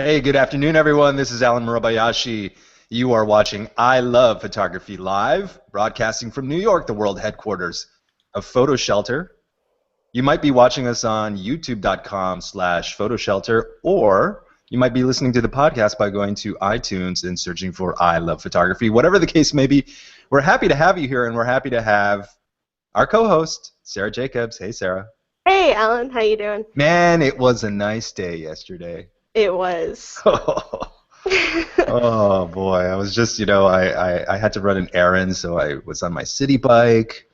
Hey, good afternoon, everyone. This is Alan Murabayashi. You are watching I Love Photography Live, broadcasting from New York, the world headquarters of PhotoShelter. You might be watching us on youtube.com/PhotoShelter, or you might be listening to the podcast by going to iTunes and searching for I Love Photography. Whatever the case may be, we're happy to have you here, and we're happy to have our co-host, Sarah Jacobs. Hey, Sarah. Hey, Alan, how you doing? Man, it was a nice day yesterday. It was. Oh boy, I was just, I had to run an errand, so I was on my city bike,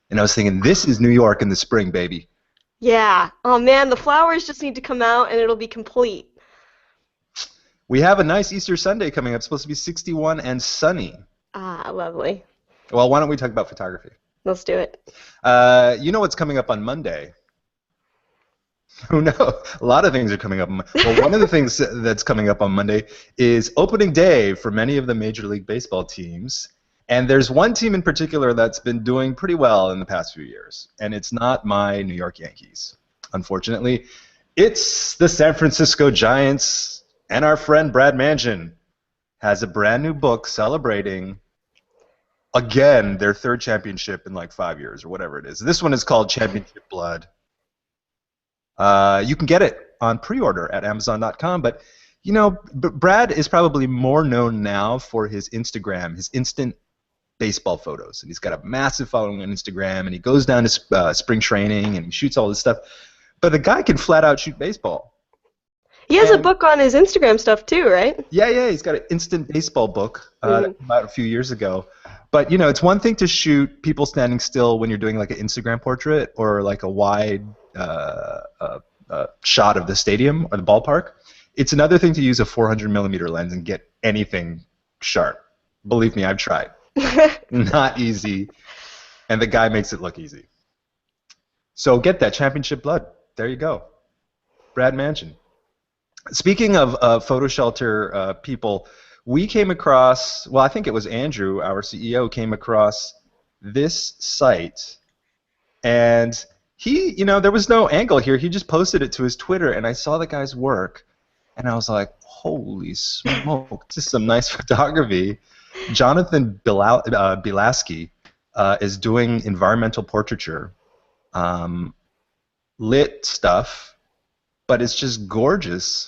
and I was thinking, this is New York in the spring, baby. Yeah. Oh man, the flowers just need to come out and it'll be complete. We have a nice Easter Sunday coming up. It's supposed to be 61 and sunny. Ah, lovely. Well, why don't we talk about photography? Let's do it. You know what's coming up on Monday? Who knows? A lot of things are coming up. Well, one of the things that's coming up on Monday is opening day for many of the Major League Baseball teams. And there's one team in particular that's been doing pretty well in the past few years. And it's not my New York Yankees, unfortunately. It's the San Francisco Giants. And our friend Brad Mangin has a brand new book celebrating, again, their third championship in like 5 years or whatever it is. This one is called Championship Blood. You can get it on pre-order at Amazon.com, but Brad is probably more known now for his Instagram, his instant baseball photos, and he's got a massive following on Instagram, and he goes down to spring training and he shoots all this stuff. But the guy can flat out shoot baseball. He has a book on his Instagram stuff too, right? Yeah, he's got an instant baseball book about a few years ago. But it's one thing to shoot people standing still when you're doing like an Instagram portrait or like a wide shot of the stadium or the ballpark. It's another thing to use a 400mm lens and get anything sharp. Believe me, I've tried. Not easy, and the guy makes it look easy. So get that Championship Blood. There you go. Brad Mangin. Speaking of PhotoShelter people, we came across, well, I think it was Andrew, our CEO, came across this site, and he, there was no angle here. He just posted it to his Twitter, and I saw the guy's work, and I was like, holy smoke, this is some nice photography. Jonathan Bielaski is doing environmental portraiture, lit stuff, but it's just gorgeous.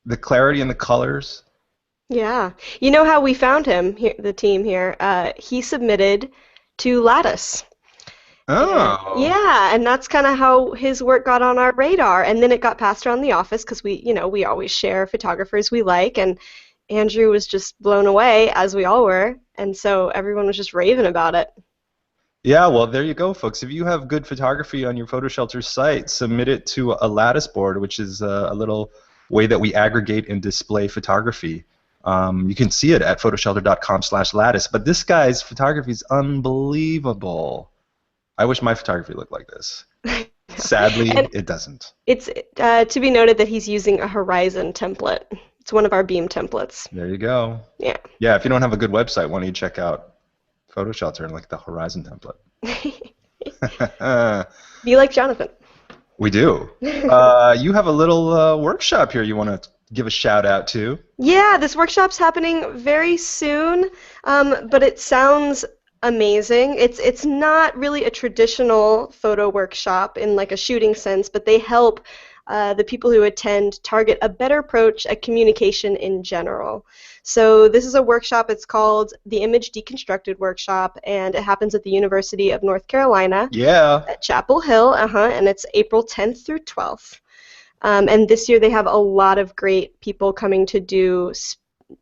The clarity and the colors. Yeah. You know how we found him, the team here? He submitted to Lattice. Oh. Yeah, and that's kind of how his work got on our radar. And then it got passed around the office because we always share photographers we like. And Andrew was just blown away, as we all were. And so everyone was just raving about it. Yeah, well, there you go, folks. If you have good photography on your PhotoShelter site, submit it to a Lattice board, which is a little way that we aggregate and display photography. You can see it at photoshelter.com/lattice. But this guy's photography is unbelievable. I wish my photography looked like this. Sadly, it doesn't. It's to be noted that he's using a Horizon template. It's one of our Beam templates. There you go. Yeah. Yeah, if you don't have a good website, why don't you check out PhotoShelter and like the Horizon template? Be like Jonathan. We do. You have a little workshop here you want to give a shout out to. Yeah, this workshop's happening very soon, but it sounds amazing. It's not really a traditional photo workshop in like a shooting sense, but they help the people who attend target a better approach at communication in general. So this is a workshop. It's called the Image Deconstructed Workshop, and it happens at the University of North Carolina. Yeah. At Chapel Hill, and it's April 10th through 12th. And this year they have a lot of great people coming to do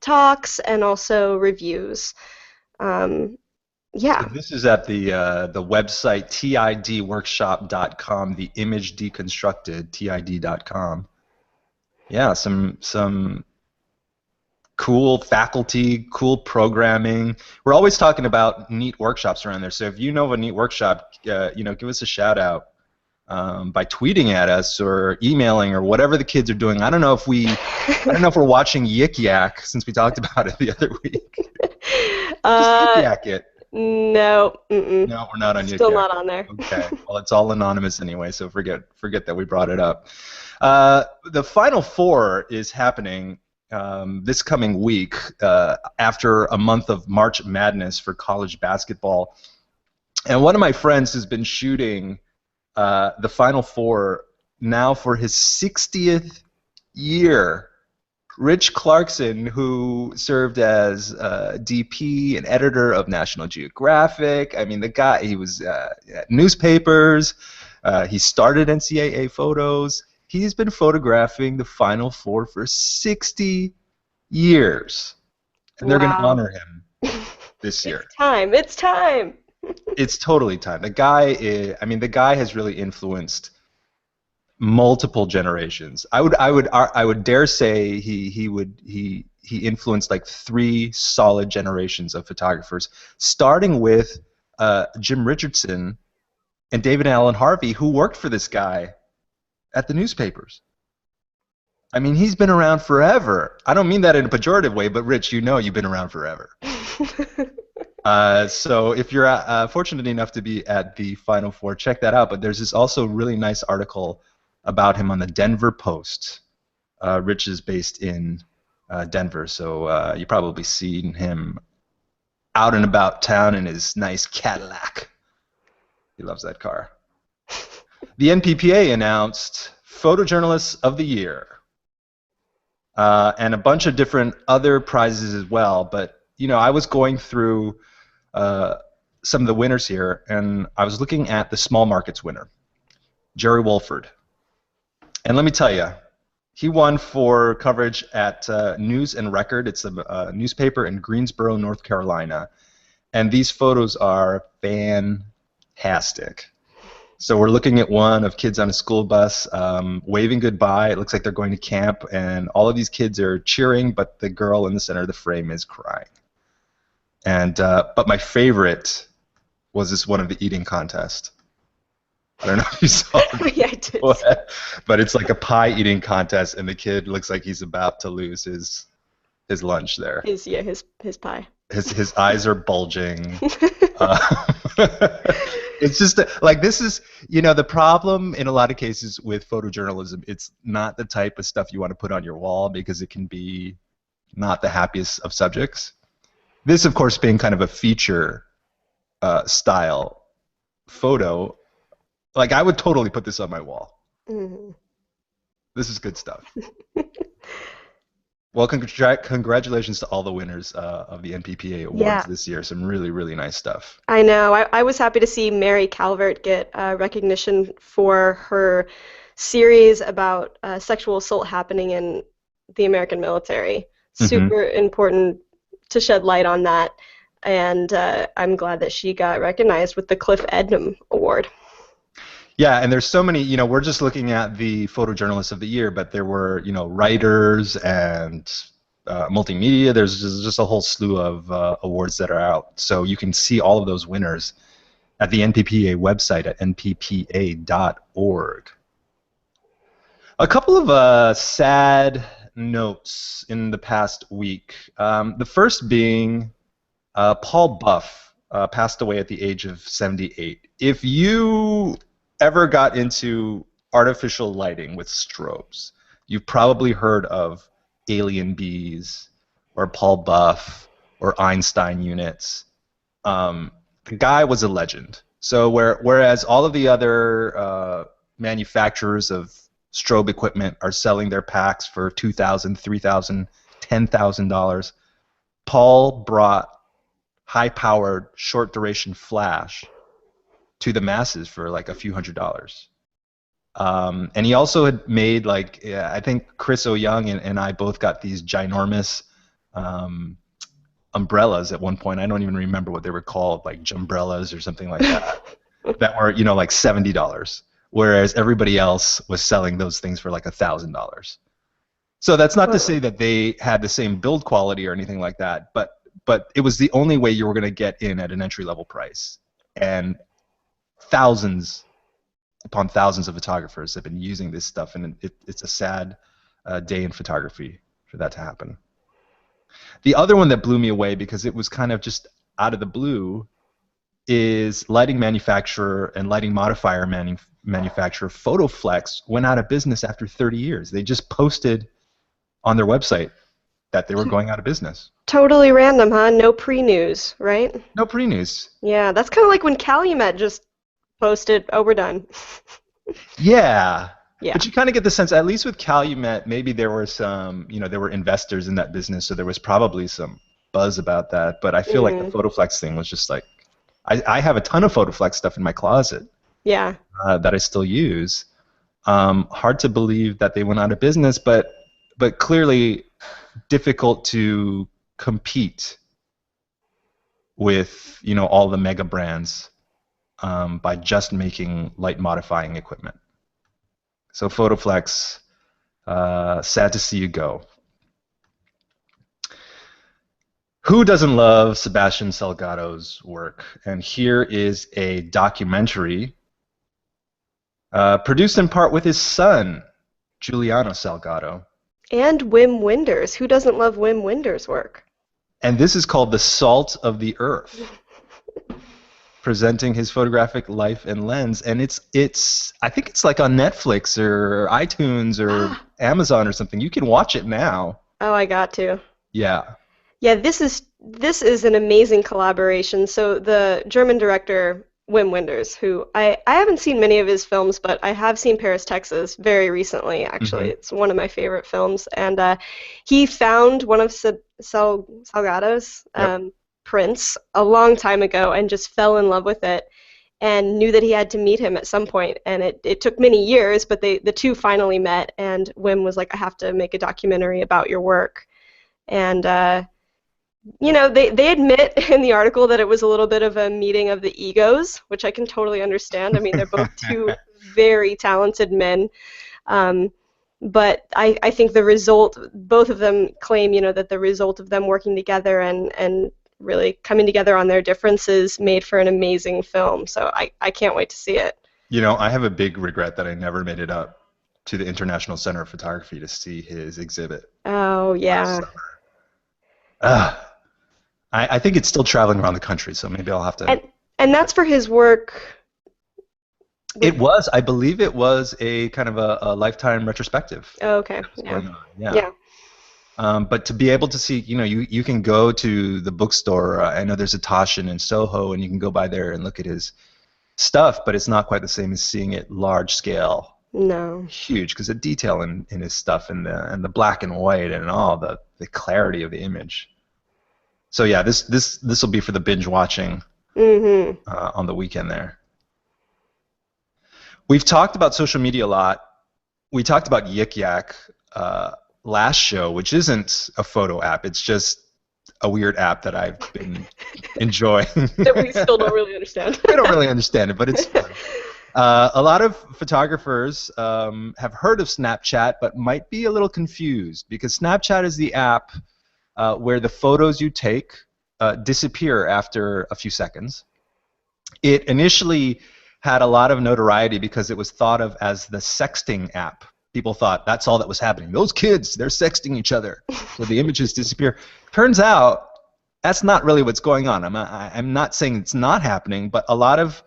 talks and also reviews. Yeah. So this is at the website TIDworkshop.com, the Image Deconstructed, TID.com. Yeah, some cool faculty, cool programming. We're always talking about neat workshops around there. So if you know of a neat workshop, give us a shout out by tweeting at us or emailing or whatever the kids are doing. I don't know if we're watching Yik Yak since we talked about it the other week. Just Yik Yak it. No. No, we're not on Yik Yak. Still not on there. Okay. Well, it's all anonymous anyway, so forget that we brought it up. The Final Four is happening this coming week after a month of March Madness for college basketball. And one of my friends has been shooting the Final Four now for his 60th year. Rich Clarkson, who served as DP and editor of National Geographic. I mean, the guy, he was at newspapers. He started NCAA photos. He's been photographing the Final Four for 60 years. And they're going to honor him this year. It's time. It's time. It's totally time. The guy the guy has really influenced multiple generations. I would dare say he influenced like 3 solid generations of photographers, starting with Jim Richardson and David Allen Harvey, who worked for this guy at the newspapers. I mean, he's been around forever. I don't mean that in a pejorative way, but Rich, you know you've been around forever. So if you're fortunate enough to be at the Final Four, check that out. But there's this also really nice article about him on the Denver Post. Rich is based in Denver, so you probably seen him out and about town in his nice Cadillac. He loves that car. The NPPA announced Photojournalists of the Year and a bunch of different other prizes as well. But I was going through some of the winners here, and I was looking at the small markets winner, Jerry Wolford. And let me tell you, he won for coverage at News and Record. It's a newspaper in Greensboro, North Carolina. And these photos are fantastic. So we're looking at one of kids on a school bus waving goodbye. It looks like they're going to camp, and all of these kids are cheering, but the girl in the center of the frame is crying. And but my favorite was this one of the eating contest. I don't know if you saw it. Yeah, I did. But it's like a pie eating contest, and the kid looks like he's about to lose his lunch there. His pie. His eyes are bulging. It's just like, this is, the problem in a lot of cases with photojournalism. It's not the type of stuff you want to put on your wall because it can be not the happiest of subjects. This, of course, being kind of a feature style photo, like I would totally put this on my wall. Mm-hmm. This is good stuff. Well, congratulations to all the winners of the NPPA Awards this year. Some really, really nice stuff. I know. I was happy to see Mary Calvert get recognition for her series about sexual assault happening in the American military. Super important to shed light on that. And I'm glad that she got recognized with the Cliff Ednam Award. Yeah, and there's so many, we're just looking at the Photojournalists of the Year, but there were, writers and multimedia. There's just a whole slew of awards that are out. So you can see all of those winners at the NPPA website at nppa.org. A couple of sad notes in the past week. The first being Paul Buff passed away at the age of 78. If you ever got into artificial lighting with strobes, you've probably heard of alien bees or Paul Buff or Einstein units. The guy was a legend. So whereas all of the other manufacturers of strobe equipment are selling their packs for $2,000, $3,000, $10,000, Paul brought high-powered, short-duration flash to the masses for like a few $100s. And he also had made, like, I think Chris O'Young and I both got these ginormous umbrellas at one point. I don't even remember what they were called, like jumbrellas or something like that, that were, like $70, whereas everybody else was selling those things for like $1,000. So that's not to say that they had the same build quality or anything like that, but it was the only way you were going to get in at an entry-level price. And thousands upon thousands of photographers have been using this stuff, and it's a sad day in photography for that to happen. The other one that blew me away, because it was kind of just out of the blue, is lighting manufacturer and lighting modifier manufacturer Photoflex went out of business after 30 years. They just posted on their website that they were going out of business. Totally random, huh? No pre-news, right? No pre-news. Yeah, that's kind of like when Calumet just posted, oh, we're done. Yeah. Yeah. But you kind of get the sense, at least with Calumet, maybe there were some, there were investors in that business, so there was probably some buzz about that. But I feel like the Photoflex thing was just like, I have a ton of Photoflex stuff in my closet. Yeah. That I still use. Hard to believe that they went out of business, but clearly difficult to compete with all the mega brands by just making light modifying equipment. So Photoflex, sad to see you go. Who doesn't love Sebastian Salgado's work? And here is a documentary produced in part with his son, Giuliano Salgado. And Wim Wenders. Who doesn't love Wim Wenders' work? And this is called The Salt of the Earth, presenting his photographic life and lens. And it's I think it's like on Netflix or iTunes or Amazon or something. You can watch it now. Oh, I got to. Yeah. Yeah, this is an amazing collaboration. So the German director Wim Wenders, who I haven't seen many of his films, but I have seen Paris, Texas very recently, actually. Mm-hmm. It's one of my favorite films. And he found one of Salgado's prints a long time ago and just fell in love with it and knew that he had to meet him at some point. And it took many years, but the two finally met, and Wim was like, I have to make a documentary about your work. And they admit in the article that it was a little bit of a meeting of the egos, which I can totally understand. I mean, they're both two very talented men. But I think the result, both of them claim, that the result of them working together and really coming together on their differences made for an amazing film. So I can't wait to see it. I have a big regret that I never made it up to the International Center of Photography to see his exhibit. Oh, yeah. I think it's still traveling around the country, so maybe I'll have to... And that's for his work... It was. I believe it was a kind of a lifetime retrospective. Oh, okay. Yeah. But to be able to see, you can go to the bookstore. I know there's a Taschen in Soho, and you can go by there and look at his stuff, but it's not quite the same as seeing it large scale. No. Huge, because the detail in his stuff and the black and white and all the clarity of the image. So yeah, this will be for the binge watching on the weekend there. We've talked about social media a lot. We talked about Yik Yak last show, which isn't a photo app. It's just a weird app that I've been enjoying. That we still don't really understand. We don't really understand it, but it's fun. A lot of photographers have heard of Snapchat, but might be a little confused because Snapchat is the app where the photos you take disappear after a few seconds. It initially had a lot of notoriety because it was thought of as the sexting app. People thought that's all that was happening. Those kids, they're sexting each other, so the images disappear. Turns out that's not really what's going on. I'm not saying it's not happening, but a lot of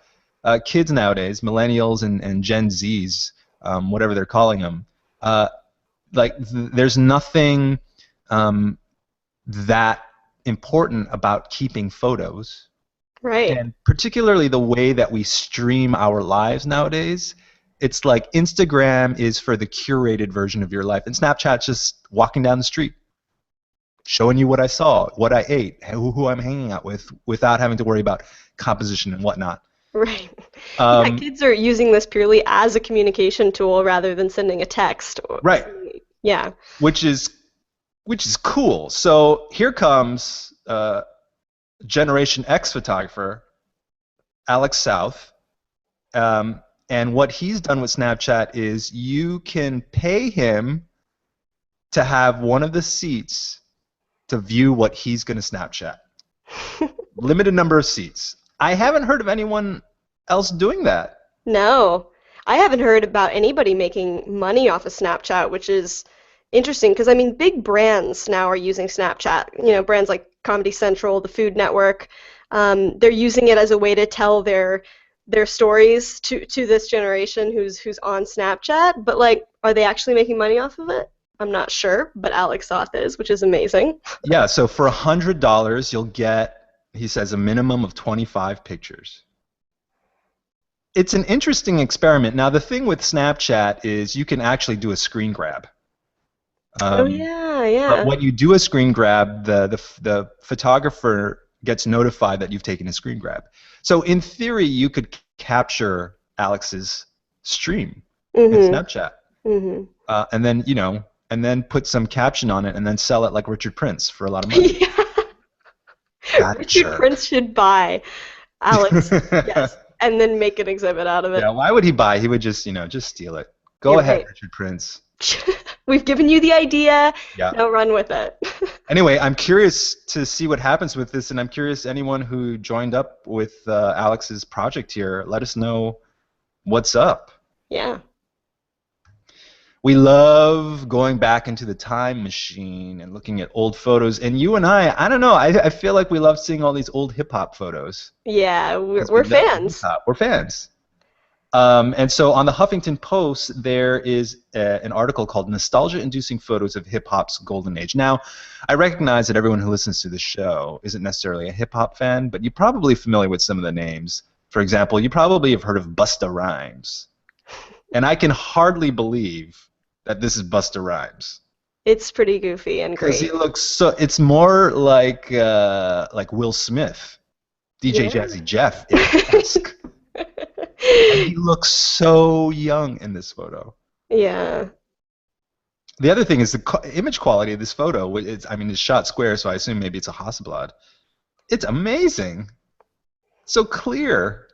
kids nowadays, millennials and Gen Zs, whatever they're calling them, there's nothing that important about keeping photos. Right. And particularly the way that we stream our lives nowadays, it's like Instagram is for the curated version of your life, and Snapchat's just walking down the street, showing you what I saw, what I ate, who I'm hanging out with, without having to worry about composition and whatnot. Right. Yeah, kids are using this purely as a communication tool rather than sending a text. Right. Yeah. Which is cool. So here comes Generation X photographer, Alex South, and what he's done with Snapchat is you can pay him to have one of the seats to view what he's going to Snapchat. Limited number of seats. I haven't heard of anyone else doing that. No. I haven't heard about anybody making money off of Snapchat, which is interesting because, I mean, big brands now are using Snapchat. Brands like Comedy Central, the Food Network. They're using it as a way to tell their stories to this generation who's on Snapchat. But like, are they actually making money off of it? I'm not sure, but Alex Soth is, which is amazing. Yeah, so for $100, you'll get, he says, a minimum of 25 pictures. It's an interesting experiment. Now, the thing with Snapchat is you can actually do a screen grab. Oh yeah. But when you do a screen grab, the photographer gets notified that you've taken a screen grab. So in theory, you could capture Alex's stream in Snapchat, and then and then put some caption on it, and then sell it like Richard Prince for a lot of money. Yeah. Richard Prince should buy Alex, yes, and then make an exhibit out of it. Yeah, why would he buy? He would just just steal it. Go ahead, right. Richard Prince. We've given you the idea. Yeah. Now run with it. Anyway, I'm curious to see what happens with this, and I'm curious anyone who joined up with Alex's project here, let us know what's up. Yeah. We love going back into the time machine and looking at old photos. And you and I don't know, I feel like we love seeing all these old hip-hop photos. Yeah, we're fans. We're fans. And so on the Huffington Post, there is an article called Nostalgia-Inducing Photos of Hip-Hop's Golden Age. Now, I recognize that everyone who listens to the show isn't necessarily a hip-hop fan, but you're probably familiar with some of the names. For example, you probably have heard of Busta Rhymes. And I can hardly believe that this is Busta Rhymes. It's pretty goofy and great. Because he looks so, it's more like Will Smith, DJ Jazzy Jeff-esque. And he looks so young in this photo. Yeah. The other thing is the image quality of this photo. It's shot square, so I assume maybe it's a Hasselblad. It's amazing. So clear.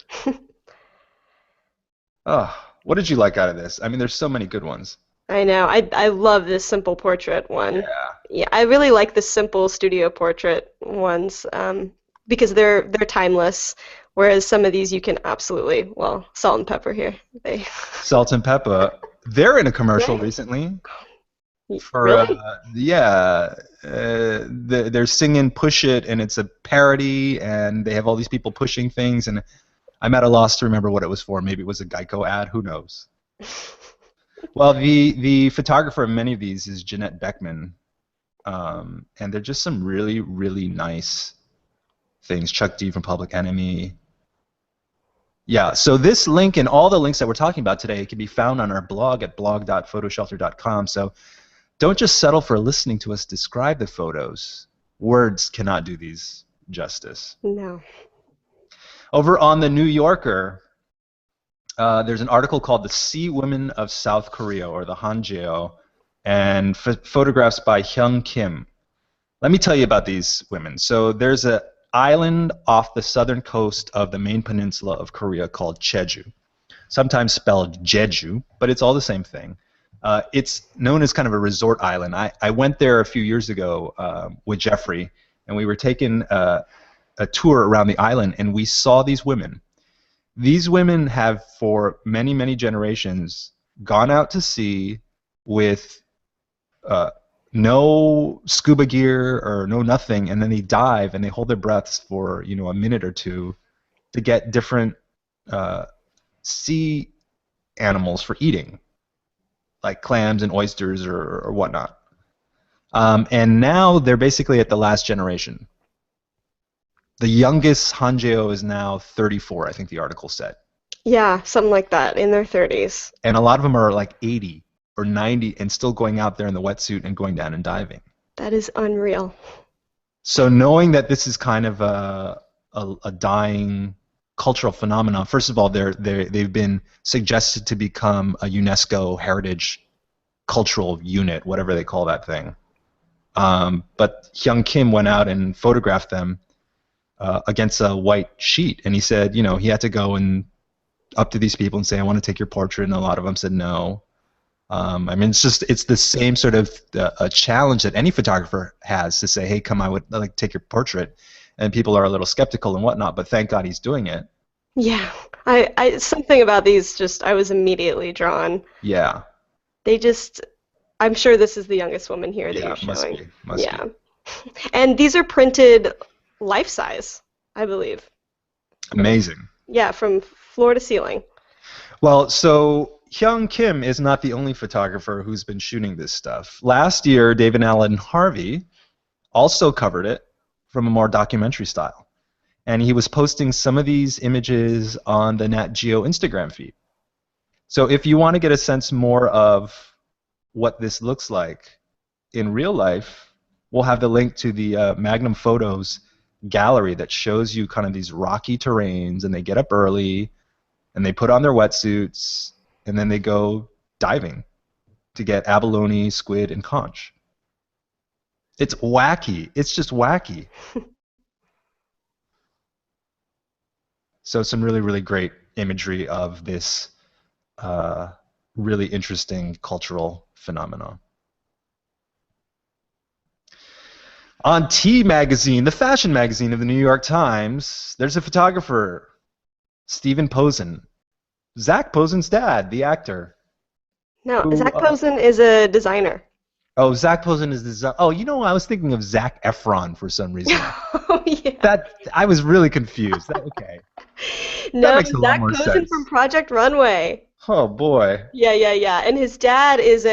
Oh, what did you like out of this? I mean, there's so many good ones. I know. I love this simple portrait one. Yeah. Yeah, I really like the simple studio portrait ones because they're timeless. Whereas some of these you can absolutely, Salt and Pepper here. Salt and Pepper. They're in a commercial recently. For really? They're singing "Push It" and it's a parody, and they have all these people pushing things, and I'm at a loss to remember what it was for. Maybe it was a Geico ad. Who knows? Well, the photographer in many of these is Janette Beckman, and they're just some really, really nice things. Chuck D from Public Enemy. Yeah, so this link and all the links that we're talking about today can be found on our blog at blog.photoshelter.com. So don't just settle for listening to us describe the photos. Words cannot do these justice. No. Over on the New Yorker, there's an article called "The Sea Women of South Korea," or the Haenyeo, and photographs by Hyung Kim. Let me tell you about these women. So there's an island off the southern coast of the main peninsula of Korea called Jeju, sometimes spelled Jeju, but it's all the same thing. It's known as kind of a resort island. I went there a few years ago with Jeffrey, and we were taking a tour around the island, and we saw these women. These women have, for many, many generations, gone out to sea with no scuba gear or no nothing, and then they dive and they hold their breaths for a minute or two to get different sea animals for eating, like clams and oysters or whatnot. And now they're basically at the last generation. The youngest Haenyeo is now 34, I think the article said. Yeah, something like that, in their 30s. And a lot of them are like 80 or 90 and still going out there in the wetsuit and going down and diving. That is unreal. So knowing that this is kind of a dying cultural phenomenon, first of all, they've been suggested to become a UNESCO heritage cultural unit, whatever they call that thing. But Hyung Kim went out and photographed them against a white sheet, and he said, he had to go and up to these people and say, "I want to take your portrait," and a lot of them said no. It's the same sort of a challenge that any photographer has to say, "Hey, come, I would like take your portrait," and people are a little skeptical and whatnot. But thank God he's doing it. Yeah, I something about these I was immediately drawn. Yeah. I'm sure this is the youngest woman here that you're must showing. be. Must be. And these are printed life size. I believe. Amazing. Yeah, from floor to ceiling. Well, so Hyung Kim is not the only photographer who's been shooting this stuff. Last year, David Allen Harvey also covered it from a more documentary style. And he was posting some of these images on the Nat Geo Instagram feed. So if you want to get a sense more of what this looks like in real life, we'll have the link to the Magnum Photos gallery that shows you kind of these rocky terrains, and they get up early, and they put on their wetsuits, and then they go diving to get abalone, squid, and conch. It's wacky. It's just wacky. So some really, really great imagery of this really interesting cultural phenomenon. On T magazine, the fashion magazine of the New York Times, there's a photographer, Stephen Posen. Zach Posen's dad, the actor. No, Zach Posen is a designer. Oh, Zach Posen is designer. Oh, you know, I was thinking of Zac Efron for some reason. Oh, yeah. That I was really confused. Okay. No, That makes a lot Zach more Posen sense. from Project Runway. Oh boy. Yeah. And his dad is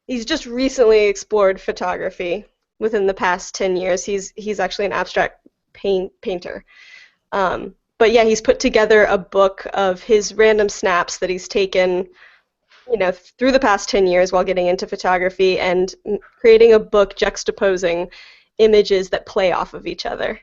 he's just recently explored photography within the past 10 years. He's actually an abstract painter. But yeah, he's put together a book of his random snaps that he's taken, you know, through the past 10 years while getting into photography, and creating a book juxtaposing images that play off of each other.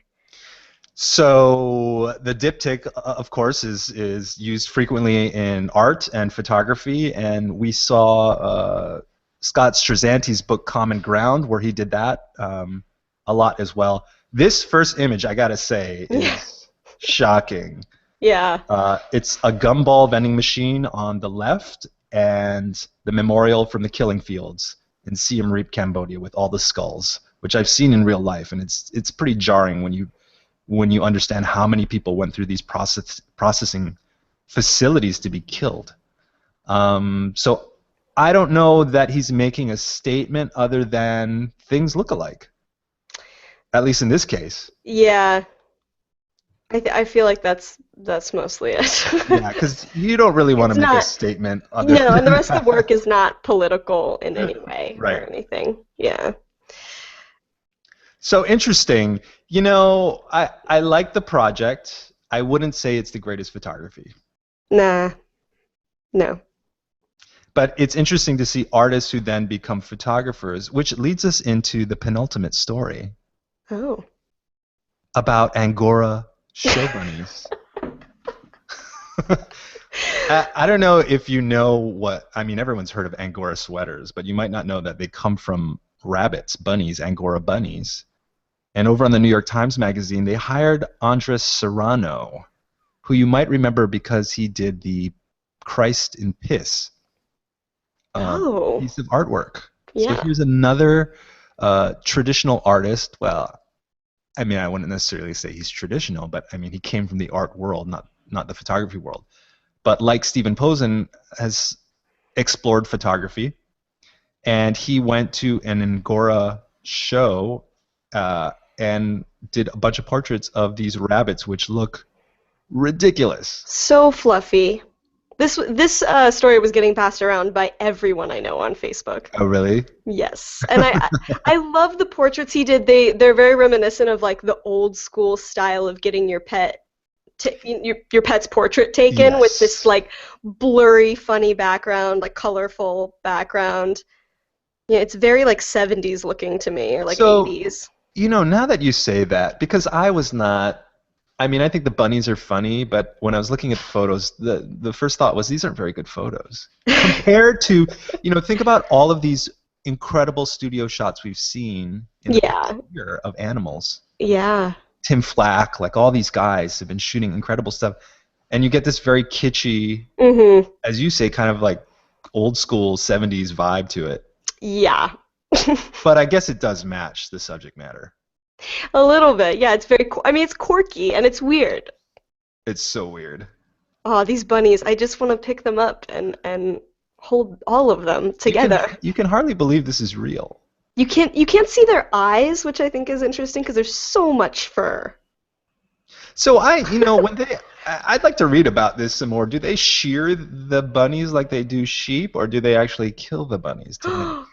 So the diptych, of course, is used frequently in art and photography, and we saw Scott Strazzanti's book Common Ground, where he did that a lot as well. This first image, I gotta say, is shocking. Yeah. It's a gumball vending machine on the left, and the memorial from the killing fields in Siem Reap, Cambodia, with all the skulls, which I've seen in real life, and it's pretty jarring when you understand how many people went through these processing facilities to be killed. So I don't know that he's making a statement other than things look alike, at least in this case. Yeah. I feel like that's mostly it. Yeah, because you don't really want to make a statement. No, and the rest of the work is not political in any way right. or anything. Yeah. So interesting. You know, I like the project. I wouldn't say it's the greatest photography. Nah. No. But it's interesting to see artists who then become photographers, which leads us into the penultimate story. Oh. About Angora show bunnies. I don't know if you know what, I mean, everyone's heard of Angora sweaters, but you might not know that they come from rabbits, bunnies, Angora bunnies. And over on the New York Times Magazine, they hired Andres Serrano, who you might remember because he did the Christ in Piss piece of artwork. Yeah. So here's another traditional artist. Well, I mean, I wouldn't necessarily say he's traditional, but I mean, he came from the art world, not the photography world. But like Stephen Posen, has explored photography, and he went to an Angora show and did a bunch of portraits of these rabbits, which look ridiculous. So fluffy. This story was getting passed around by everyone I know on Facebook. Oh, really? Yes, and I love the portraits he did. They're very reminiscent of like the old school style of getting your pet's portrait taken with this like blurry, funny background, like colorful background. Yeah, it's very like 70s looking to me, or like 80s. You know, now that you say that, because I was not. I mean, I think the bunnies are funny, but when I was looking at the photos, the first thought was these aren't very good photos. Compared to, you know, think about all of these incredible studio shots we've seen in the past year of animals. Yeah. Tim Flack, like all these guys have been shooting incredible stuff. And you get this very kitschy, as you say, kind of like old school 70s vibe to it. Yeah. But I guess it does match the subject matter. A little bit, yeah. It's very. I mean, it's quirky and it's weird. It's so weird. Oh, these bunnies! I just want to pick them up and hold all of them together. You can hardly believe this is real. You can't see their eyes, which I think is interesting because there's so much fur. So I'd like to read about this some more. Do they shear the bunnies like they do sheep, or do they actually kill the bunnies to make?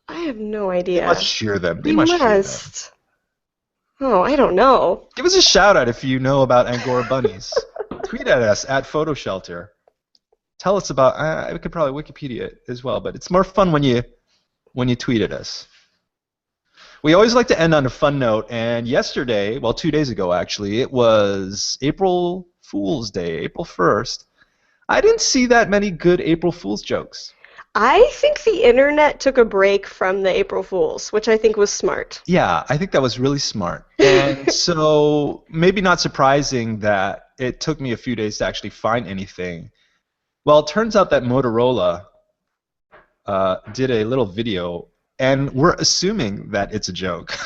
I have no They must idea. shear them. They They must shear them. must. Oh, I don't know. Give us a shout out if you know about Angora bunnies. Tweet at us at PhotoShelter. Tell us about. I could probably Wikipedia it as well, but it's more fun when you tweet at us. We always like to end on a fun note, and yesterday, well, 2 days ago actually, it was April Fool's Day, April 1st. I didn't see that many good April Fool's jokes. I think the internet took a break from the April Fools, which I think was smart. Yeah, I think that was really smart. And so maybe not surprising that it took me a few days to actually find anything. Well, it turns out that Motorola did a little video, and we're assuming that it's a joke.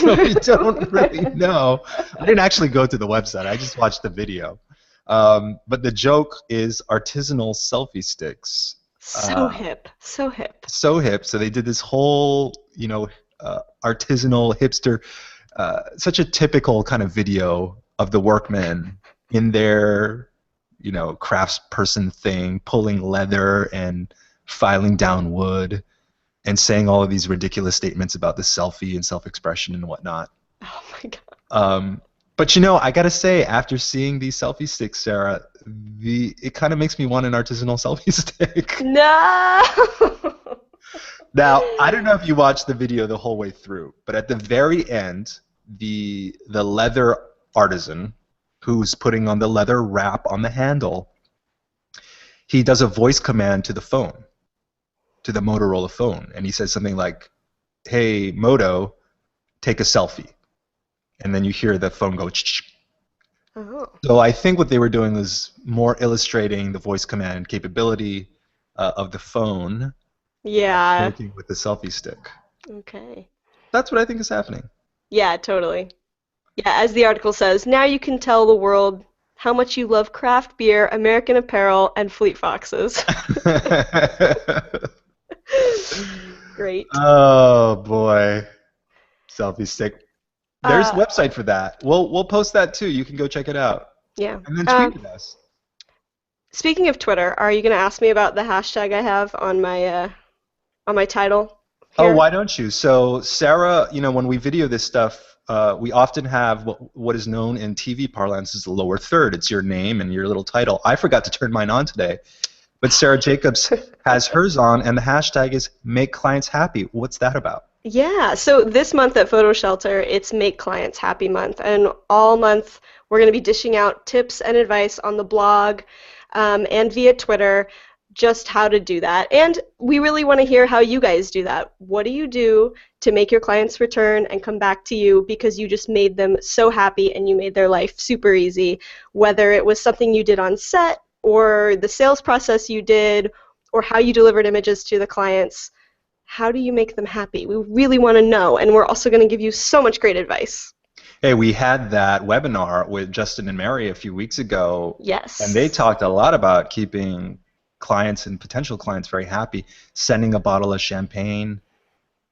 We don't really know. I didn't actually go to the website. I just watched the video. But the joke is artisanal selfie sticks. So hip. So hip. So hip. So they did this whole, artisanal hipster, such a typical kind of video of the workmen in their, craftsperson thing, pulling leather and filing down wood and saying all of these ridiculous statements about the selfie and self-expression and whatnot. Oh my god. But I gotta say, after seeing these selfie sticks, Sarah, it kind of makes me want an artisanal selfie stick. No. Now, I don't know if you watched the video the whole way through, but at the very end, the leather artisan who's putting on the leather wrap on the handle, he does a voice command to the phone, to the Motorola phone, and he says something like, "Hey, Moto, take a selfie." And then you hear the phone go, ch-ch. Oh. So I think what they were doing was more illustrating the voice command capability of the phone. Yeah. Working with the selfie stick. Okay. That's what I think is happening. Yeah, totally. Yeah, as the article says, now you can tell the world how much you love craft beer, American apparel, and Fleet Foxes. Great. Oh boy, selfie stick. There's a Uh, website for that. We'll post that too. You can go check it out. Yeah. And then tweet at us. Speaking of Twitter, are you going to ask me about the hashtag I have on my title? Oh, Here? why don't you? So Sarah, when we video this stuff, we often have what is known in TV parlance as the lower third. It's your name and your little title. I forgot to turn mine on today, but Sarah Jacobs has hers on, and the hashtag is Make Clients Happy. What's that about? Yeah, so this month at PhotoShelter, it's Make Clients Happy Month, and all month we're going to be dishing out tips and advice on the blog and via Twitter, just how to do that. And we really want to hear how you guys do that. What do you do to make your clients return and come back to you because you just made them so happy and you made their life super easy, whether it was something you did on set or the sales process you did or how you delivered images to the clients. How do you make them happy? We really want to know, and we're also going to give you so much great advice. Hey, we had that webinar with Justin and Mary a few weeks ago. Yes. And they talked a lot about keeping clients and potential clients very happy, sending a bottle of champagne,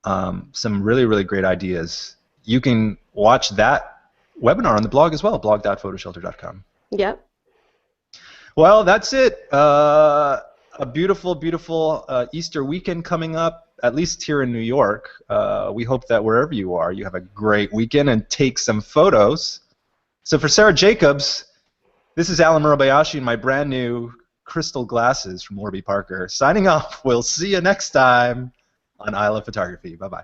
some really, really great ideas. You can watch that webinar on the blog as well, blog.photoshelter.com. Yep. Well, that's it. A beautiful, beautiful Easter weekend coming up, at least here in New York. We hope that wherever you are, you have a great weekend and take some photos. So for Sarah Jacobs, this is Alan Murabayashi and my brand new crystal glasses from Warby Parker. Signing off. We'll see you next time on I Love Photography. Bye-bye.